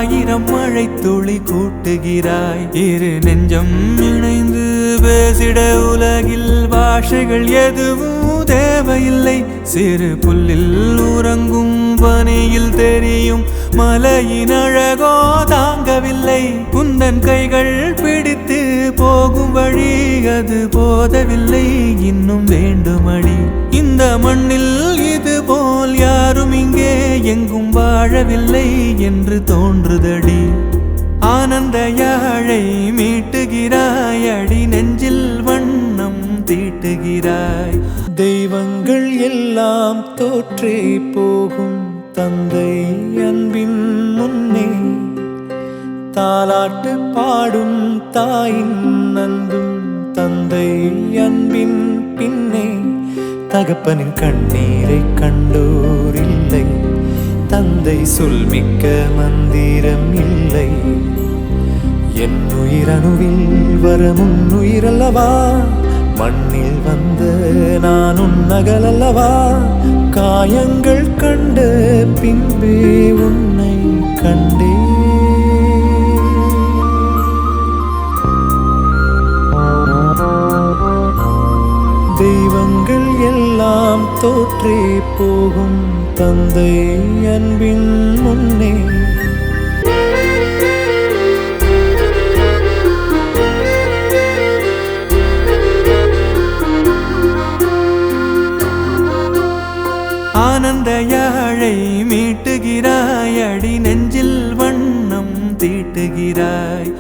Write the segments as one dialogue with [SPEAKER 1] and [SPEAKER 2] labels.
[SPEAKER 1] ஆயிரம் மழை துளி கூட்டுகிறாய். இரு நெஞ்சம் இணைந்து பேசிட உலகில் பாஷைகள் எதுவும் தேவையில்லை. சிறு புல்லில் உறங்கும் பனியில் தெரியும் மலையின் அழகோ தாங்கவில்லை. குந்தன் கைகள் பிடித்து போகும் வழி அது போதவில்லை, இன்னும் வேண்டுமடி. இந்த மண்ணில் இது போல் யாரும் இங்கே எங்கும் வாழவில்லை என்று தோன்றுதடி. ஆனந்த யாழை மீட்டுகிறாய், அடி நெஞ்சில் வண்ணம் தீட்டுகிறாய்.
[SPEAKER 2] தெய்வங்கள் எல்லாம் தோற்றே போகும் தந்தை அன்பின் முன்னே, தாலாட்டு பாடும் தாயின் அன்பும் தந்தை அன்பின் பின்னே. தகப்பனின் கண்ணீரை கண்டோர் இல்லை, தந்தை சொல்மிக்க மந்திரம் இல்லை. என் உயிரணுவில் வரமுன் உயிரல்லவா, மண்ணில் வந்த நான் உன்னகலல்லவா. காயங்கள் கண்ட பின்பே உன்னை கண்டே. தெய்வங்கள் எல்லாம் தோற்றே போகும் தந்தை அன்பின் முன்னே.
[SPEAKER 1] ஆனந்த யாழை மீட்டுகிறாய், அடி நெஞ்சில் வண்ணம் தீட்டுகிறாய்.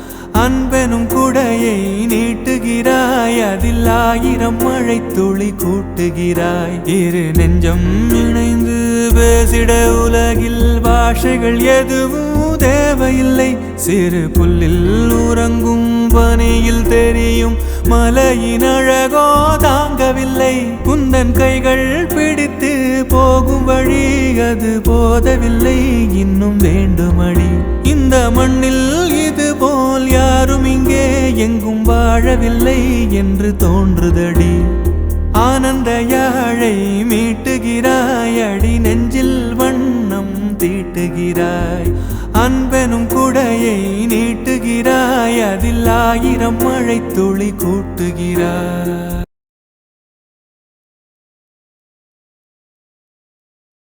[SPEAKER 1] அன்பெனும் குடையை நீட்டுகிறாய், அதில் ஆயிரம் மழை துளி கூட்டுகிறாய். இரு நெஞ்சம் இணைந்து பேசிட உலகில் பாஷைகள் எதுவும் தேவையில்லை. சிறு புல்லில் உறங்கும் பனியில் தெரியும் மலையின் அழகோ தாங்கவில்லை. குந்தன் கைகள் பிடித்து போகும் வழி அது போதவில்லை, இன்னும் வேண்டுமடி. இந்த மண்ணில் இது போல் யாரும் இங்கே எங்கும் வாழவில்லை என்று தோன்றுதடி. ஆனந்த யாழை மீட்டுகிறாய், அடி நெஞ்சில் வண்ணம் தீட்டுகிறாய். அன்பெனும் குடையை நீட்டுகிறாய், அதில் ஆயிரம் மழை துளி கூட்டுகிறாய்.